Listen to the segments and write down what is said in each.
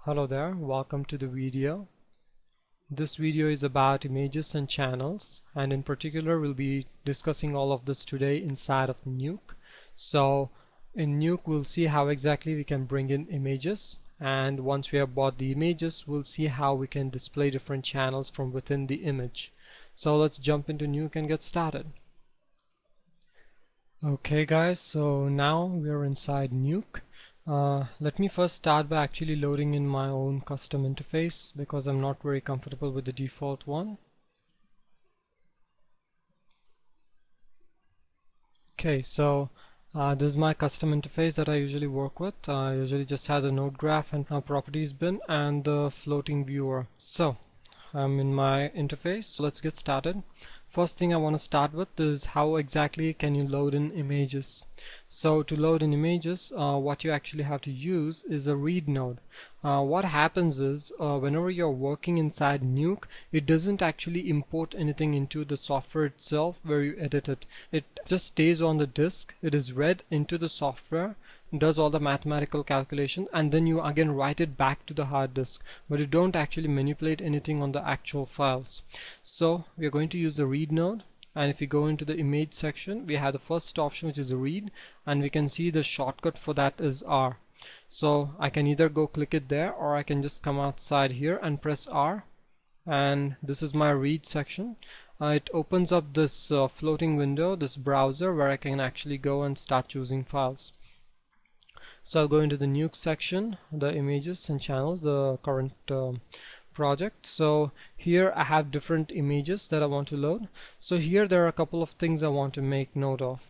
Hello there, welcome to the video. This video is about images and channels, and in particular we'll be discussing all of this today inside of Nuke. So in Nuke we'll see how exactly we can bring in images, and once we have bought the images we'll see how we can display different channels from within the image. So let's jump into Nuke and get started. Okay guys, so now we're inside Nuke. Let me first start by actually loading in my own custom interface because I'm not very comfortable with the default one. Okay, so this is my custom interface that I usually work with. I usually just have the node graph and properties bin and the floating viewer. So I'm in my interface, so let's get started. First thing I want to start with is how exactly can you load in images. So to load in images, what you actually have to use is a read node. What happens is whenever you're working inside Nuke, it doesn't actually import anything into the software itself where you edit it. It just stays on the disk. It is read into the software, does all the mathematical calculations, and then you again write it back to the hard disk, but you don't actually manipulate anything on the actual files. So we are going to use the read node, and if we go into the image section, we have the first option, which is read, and we can see the shortcut for that is R. So I can either go click it there, or I can just come outside here and press R, and this is my read section. It opens up this floating window, this browser, where I can actually go and start choosing files. So I'll go into the Nuke section, the images and channels, the current project. So here I have different images that I want to load. So here there are a couple of things I want to make note of.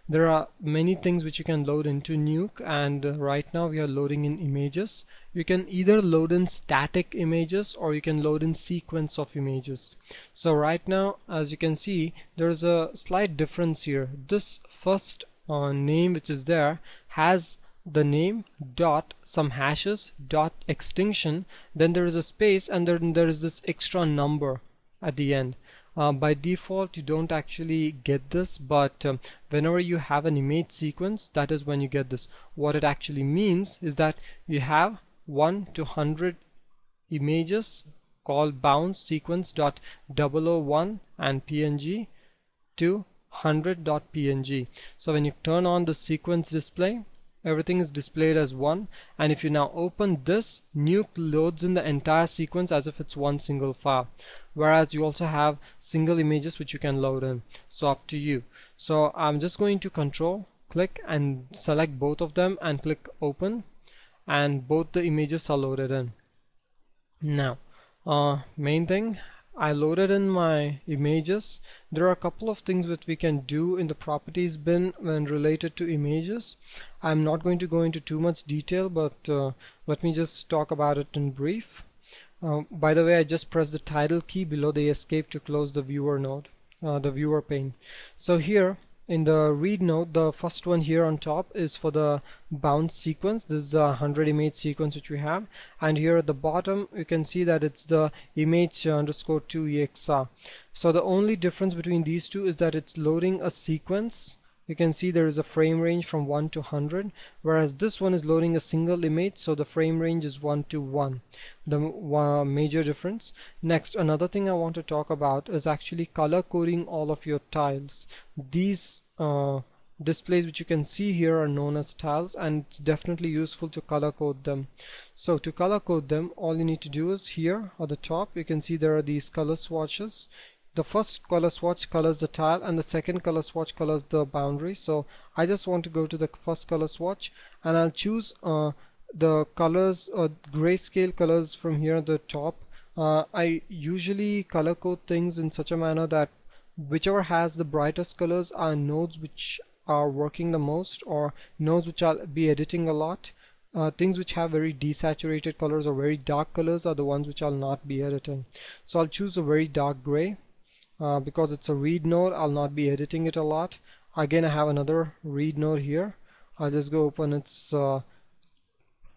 There are many things which you can load into Nuke, and right now we are loading in images. You can either load in static images or you can load in sequence of images. So right now, as you can see, there's a slight difference here. This first name which is there has the name dot some hashes dot extinction, then there is a space, and then there is this extra number at the end. By default you don't actually get this, but whenever you have an image sequence, that is when you get this. What it actually means is that you have 1 to 100 images called bounds sequence dot 001 and png to 100.png. So when you turn on the sequence display, everything is displayed as 1, and if you now open this, Nuke loads in the entire sequence as if it's one single file, whereas you also have single images which you can load in. So up to you. So I'm just going to control click and select both of them and click open, and both the images are loaded in. Now main thing, I loaded in my images. There are a couple of things that we can do in the properties bin when related to images. I'm not going to go into too much detail, but let me just talk about it in brief. By the way, I just pressed the title key below the escape to close the viewer node, the viewer pane. So here in the read node, the first one here on top is for the bounce sequence. This is the 100 image sequence which we have, and here at the bottom you can see that it's the image underscore 2 exr. So the only difference between these two is that it's loading a sequence. You can see there is a frame range from 1 to 100, whereas this one is loading a single image, so the frame range is 1 to 1. The major difference. Next, another thing I want to talk about is actually color coding all of your tiles. These displays which you can see here are known as tiles, and it's definitely useful to color code them. So to color code them, all you need to do is here at the top you can see there are these color swatches. The first color swatch colors the tile, and the second color swatch colors the boundary. So I just want to go to the first color swatch, and I'll choose the colors, grayscale colors from here at the top. I usually color code things in such a manner that whichever has the brightest colors are nodes which are working the most, or nodes which I'll be editing a lot. Things which have very desaturated colors or very dark colors are the ones which I'll not be editing. So I'll choose a very dark gray. Because it's a read node, I'll not be editing it a lot. Again, I have another read node here. I'll just go open its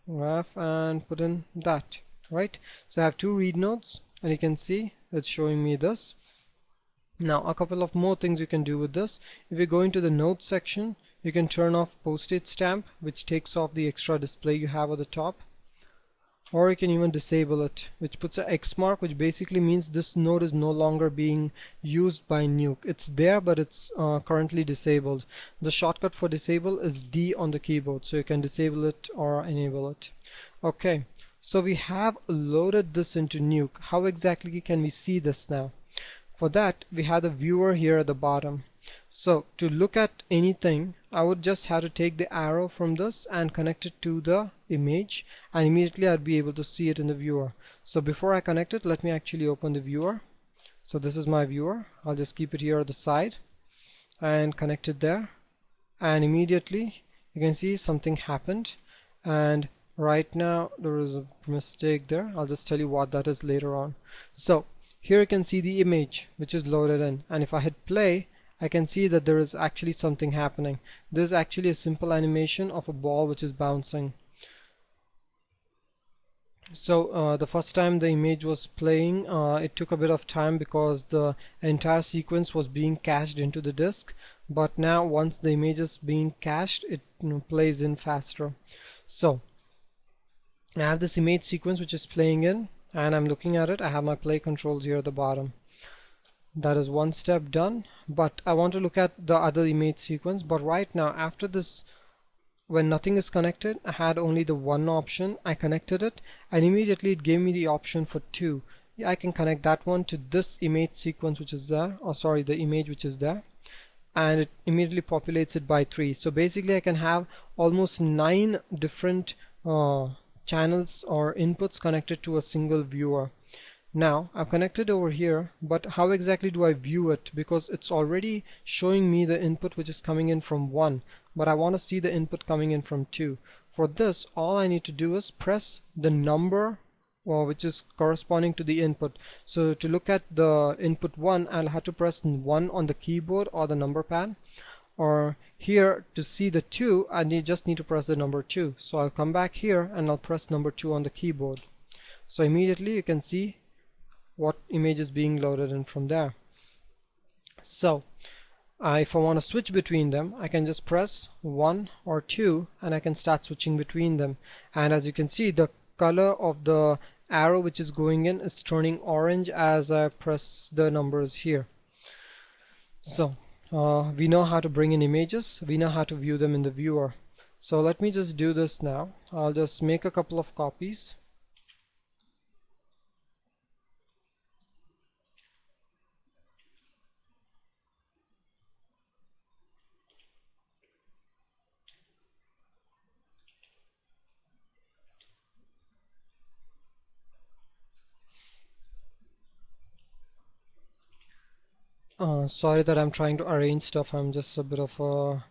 graph and put in that, right? So I have two read nodes, and you can see it's showing me this. Now a couple of more things you can do with this. If you go into the notes section, you can turn off postage stamp, which takes off the extra display you have at the top. or you can even disable it, which puts an X mark, which basically means this node is no longer being used by Nuke. It's there, but it's currently disabled. The shortcut for disable is D on the keyboard, so you can disable it or enable it. Okay, so we have loaded this into Nuke. How exactly can we see this now? For that, we have the viewer here at the bottom. So to look at anything, I would just have to take the arrow from this and connect it to the image, and immediately I'd be able to see it in the viewer. So before I connect it, let me actually open the viewer. So this is my viewer. I'll just keep it here at the side and connect it there, and immediately you can see something happened. And right now there is a mistake there. I'll just tell you what that is later on. So here you can see the image which is loaded in, and if I hit play, I can see that there is actually something happening. This is actually a simple animation of a ball which is bouncing. So the first time the image was playing, it took a bit of time because the entire sequence was being cached into the disk, but now once the image is being cached, it plays in faster. So I have this image sequence which is playing in, and I'm looking at it. I have my play controls here at the bottom. That is one step done, but I want to look at the other image sequence. But right now, after this, when nothing is connected, I had only the one option. I connected it, and immediately it gave me the option for two. I can connect that one to this image sequence which is there, or sorry, the image which is there, and it immediately populates it by 3. So basically I can have almost 9 different channels or inputs connected to a single viewer. Now I've connected over here, but how exactly do I view it? Because it's already showing me the input which is coming in from 1, but I want to see the input coming in from 2. For this, all I need to do is press the number which is corresponding to the input. So to look at the input 1, I'll have to press 1 on the keyboard or the number pad. Or here, to see the 2, I just need to press the number 2. So I'll come back here and I'll press number 2 on the keyboard. So immediately you can see what image is being loaded in from there. So if I want to switch between them, I can just press 1 or 2 and I can start switching between them. And as you can see, the color of the arrow which is going in is turning orange as I press the numbers here. So we know how to bring in images, we know how to view them in the viewer. So let me just do this now. I'll just make a couple of copies. Sorry that I'm trying to arrange stuff. I'm just a bit of a...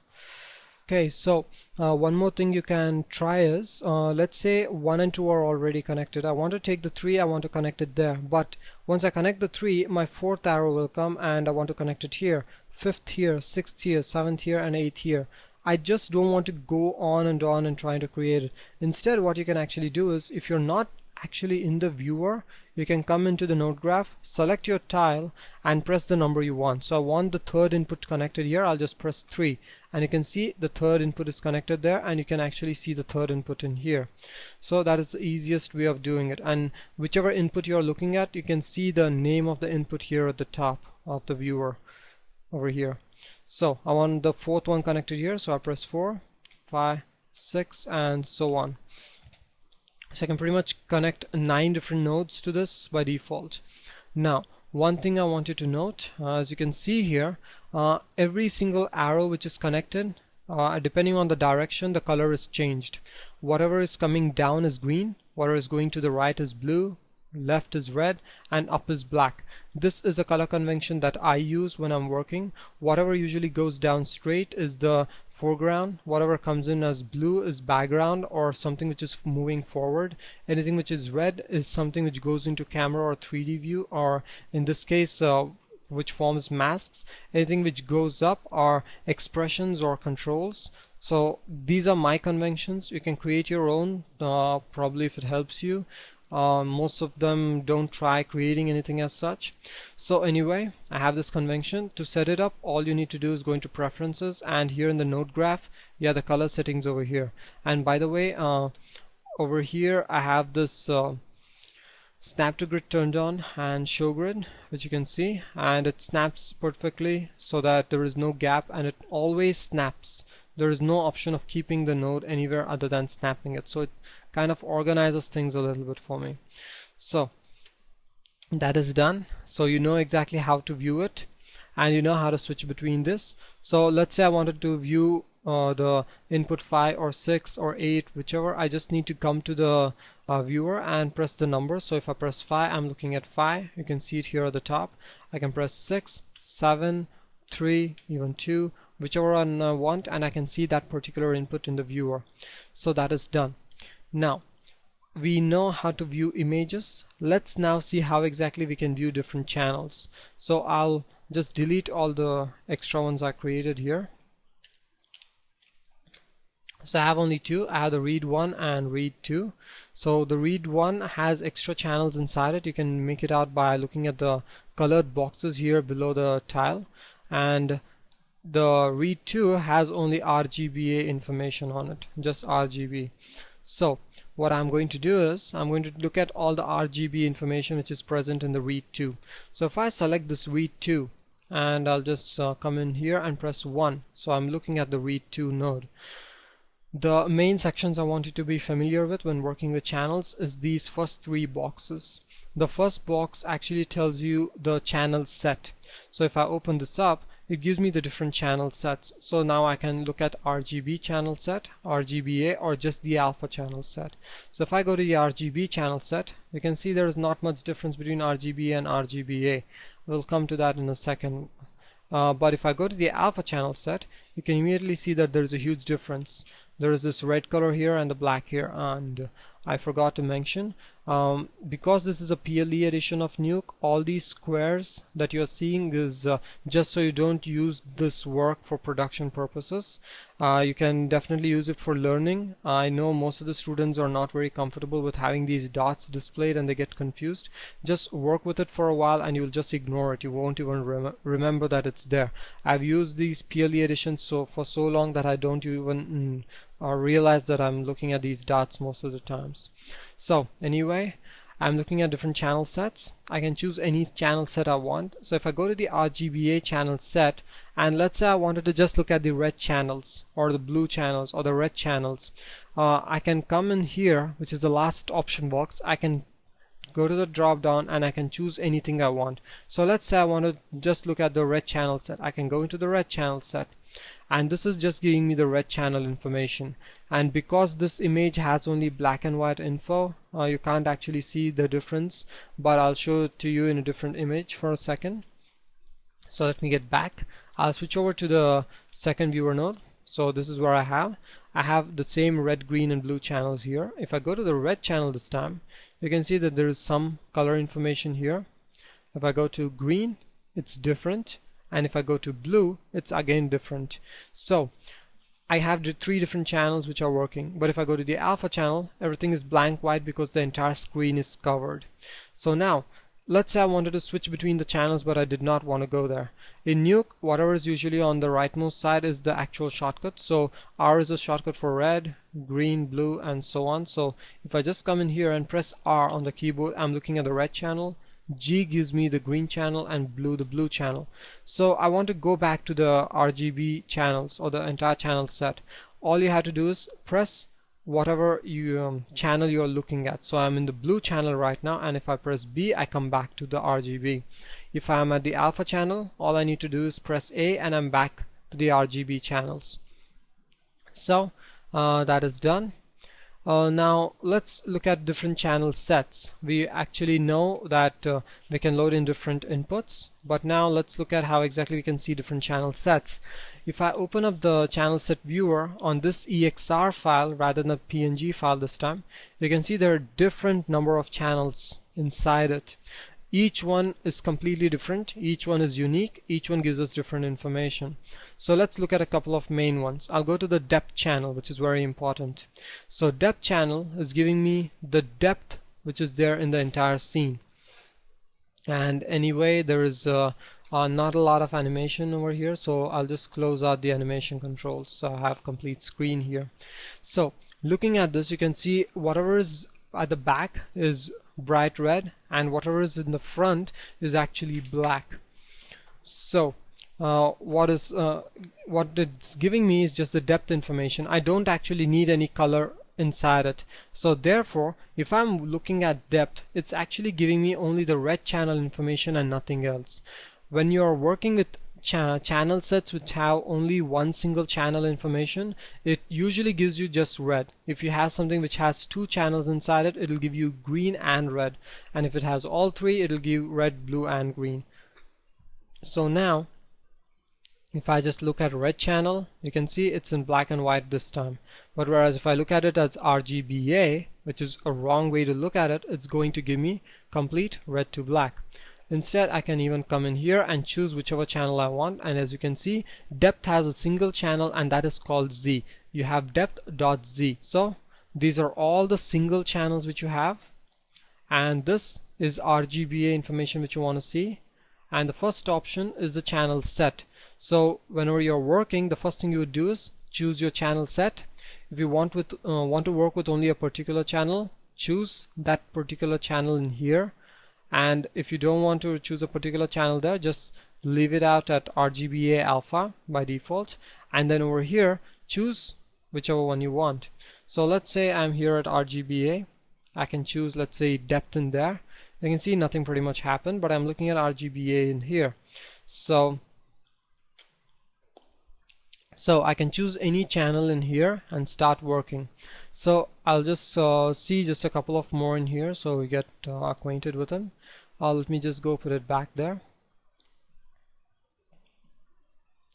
Okay, so one more thing you can try is, let's say 1 and 2 are already connected. I want to take the 3, I want to connect it there. But once I connect the 3, my 4th arrow will come and I want to connect it here. 5th here, 6th here, 7th here, and 8th here. I just don't want to go on and trying to create it. Instead, what you can actually do is, if you're not actually in the viewer, you can come into the node graph, select your tile and press the number you want. So I want the 3rd input connected here. I'll just press 3 and you can see the 3rd input is connected there, and you can actually see the 3rd input in here. So that is the easiest way of doing it, and whichever input you're looking at, you can see the name of the input here at the top of the viewer over here. So I want the 4th one connected here, so I press 4, 5, 6 and so on. So I can pretty much connect 9 different nodes to this by default. Now one thing I want you to note, as you can see here, every single arrow which is connected, depending on the direction, the color is changed. Whatever is coming down is green, whatever is going to the right is blue, left is red, and up is black. This is a color convention that I use when I'm working. Whatever usually goes down straight is the foreground, whatever comes in as blue is background or something which is moving forward. Anything which is red is something which goes into camera or 3D view, or in this case which forms masks. Anything which goes up are expressions or controls. So these are my conventions. You can create your own, probably if it helps you. Most of them don't try creating anything as such. So anyway, I have this convention. To set it up, all you need to do is go into preferences, and here in the node graph, yeah, the color settings over here. And by the way, over here I have this snap to grid turned on and show grid, which you can see, and it snaps perfectly so that there is no gap, and it always snaps. There is no option of keeping the node anywhere other than snapping it, so it kind of organizes things a little bit for me. So that is done. So you know exactly how to view it, and you know how to switch between this. So let's say I wanted to view the input 5 or 6 or 8, whichever. I just need to come to the viewer and press the number. So if I press 5, I'm looking at 5. You can see it here at the top. I can press 6, 7, 3, even 2, whichever one I want, and I can see that particular input in the viewer. So that is done. Now we know how to view images. Let's now see how exactly we can view different channels. So I'll just delete all the extra ones I created here. So I have only two. I have the read 1 and read 2. So the read 1 has extra channels inside it. You can make it out by looking at the colored boxes here below the tile, and the read 2 has only RGBA information on it, just RGB. So what I'm going to do is I'm going to look at all the RGB information which is present in the read 2. So if I select this read 2 and I'll just come in here and press 1, so I'm looking at the read 2 node. The main sections I want you to be familiar with when working with channels is these first three boxes. The first box actually tells you the channel set. So if I open this up, it gives me the different channel sets. So now I can look at RGB channel set, RGBA, or just the alpha channel set. So if I go to the RGB channel set, you can see there is not much difference between RGB and RGBA. We'll come to that in a second. But if I go to the alpha channel set, you can immediately see that there is a huge difference. There is this red color here and the black here, and I forgot to mention, because this is a PLE edition of Nuke, all these squares that you're seeing is just so you don't use this work for production purposes. You can definitely use it for learning. I know most of the students are not very comfortable with having these dots displayed and they get confused. Just work with it for a while and you'll just ignore it. You won't even remember that it's there. I've used these PLE editions for so long that I don't even realize that I'm looking at these dots most of the times. So anyway, I'm looking at different channel sets. I can choose any channel set I want. So if I go to the RGBA channel set, and let's say I wanted to just look at the red channels or the blue channels or the red channels, I can come in here, which is the last option box. I can go to the drop down and I can choose anything I want. So let's say I want to just look at the red channel set. I can go into the red channel set, and this is just giving me the red channel information. And because this image has only black and white info, you can't actually see the difference, but I'll show it to you in a different image for a second. So let me get back. I'll switch over to the second viewer node. So this is where I have the same red, green and blue channels here. If I go to the red channel this time, you can see that there is some color information here. If I go to green, it's different, and if I go to blue, it's again different. So I have the three different channels which are working, but if I go to the alpha channel, everything is blank white because the entire screen is covered. So now let's say I wanted to switch between the channels, but I did not want to go there. In Nuke, whatever is usually on the rightmost side is the actual shortcut. So R is a shortcut for red, green, blue and so on. So if I just come in here and press R on the keyboard, I'm looking at the red channel, G gives me the green channel, and blue the blue channel. So I want to go back to the RGB channels or the entire channel set. All you have to do is press whatever channel you're looking at. So I'm in the blue channel right now, and if I press B, I come back to the RGB. If I'm at the alpha channel, all I need to do is press A and I'm back to the RGB channels. So that is done. Now let's look at different channel sets. We actually know that we can load in different inputs, but now let's look at how exactly we can see different channel sets. If I open up the channel set viewer on this EXR file rather than a PNG file this time, you can see there are different number of channels inside it. Each one is completely different, each one is unique, each one gives us different information. So let's look at a couple of main ones. I'll go to the depth channel, which is very important. So depth channel is giving me the depth which is there in the entire scene. And anyway, there is not a lot of animation over here, so I'll just close out the animation controls so I have complete screen here. So looking at this, you can see whatever is at the back is bright red and whatever is in the front is actually black. So what it's giving me is just the depth information. I don't actually need any color inside it. So therefore, if I'm looking at depth, it's actually giving me only the red channel information and nothing else. When you're working with channel sets which have only one single channel information, it usually gives you just red. If you have something which has two channels inside it, it'll give you green and red, and if it has all three, it'll give red, blue and green. So now if I just look at red channel, you can see it's in black and white this time. But whereas if I look at it as RGBA, which is a wrong way to look at it, it's going to give me complete red to black. Instead, I can even come in here and choose whichever channel I want, and as you can see, depth has a single channel and that is called Z. You have depth.z. So these are all the single channels which you have, and this is RGBA information which you want to see. And the first option is the channel set. So whenever you're working, the first thing you would do is choose your channel set. If you want to work with only a particular channel, choose that particular channel in here. And if you don't want to choose a particular channel there, just leave it out at RGBA alpha by default, and then over here choose whichever one you want. So let's say I'm here at RGBA. I can choose, let's say, depth in there. You can see nothing pretty much happened, but I'm looking at RGBA in here. So I can choose any channel in here and start working. So I'll just see just a couple of more in here so we get acquainted with them. Let me just go put it back there.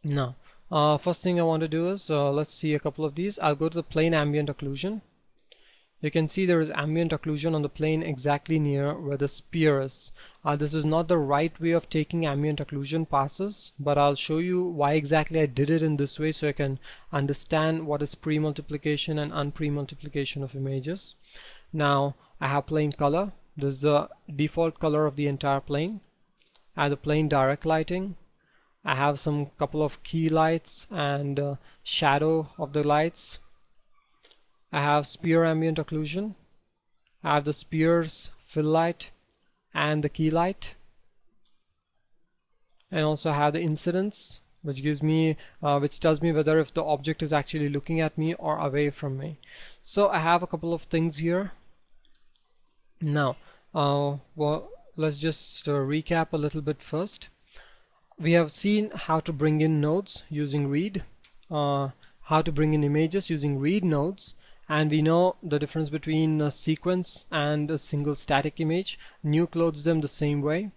Now first thing I want to do is let's see a couple of these. I'll go to the plane ambient occlusion. You can see there is ambient occlusion on the plane exactly near where the sphere is. This is not the right way of taking ambient occlusion passes, but I'll show you why exactly I did it in this way so I can understand what is pre-multiplication and unpre-multiplication of images. Now I have plane color. This is the default color of the entire plane. I have the plane direct lighting. I have some couple of key lights and shadow of the lights. I have sphere ambient occlusion. I have the sphere's fill light and the key light, and also have the incidence, which gives me which tells me whether if the object is actually looking at me or away from me. So I have a couple of things here. Now well, let's just recap a little bit first. We have seen how to bring in nodes using read, how to bring in images using read nodes, and we know the difference between a sequence and a single static image. Nuke loads them the same way.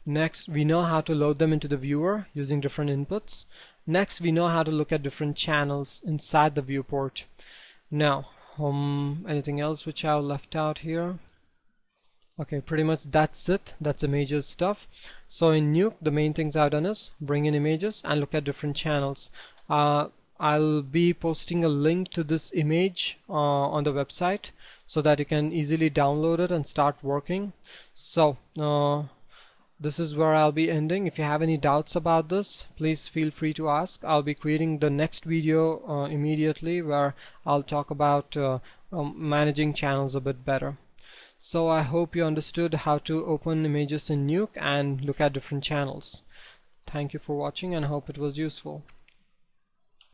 Next, we know how to load them into the viewer using different inputs. Next, we know how to look at different channels inside the viewport. Now anything else which I've left out here? Okay, pretty much that's it. That's the major stuff. So in Nuke, the main things I've done is bring in images and look at different channels. I'll be posting a link to this image on the website so that you can easily download it and start working. So this is where I'll be ending. If you have any doubts about this, please feel free to ask. I'll be creating the next video immediately where I'll talk about managing channels a bit better. So I hope you understood how to open images in Nuke and look at different channels. Thank you for watching and hope it was useful.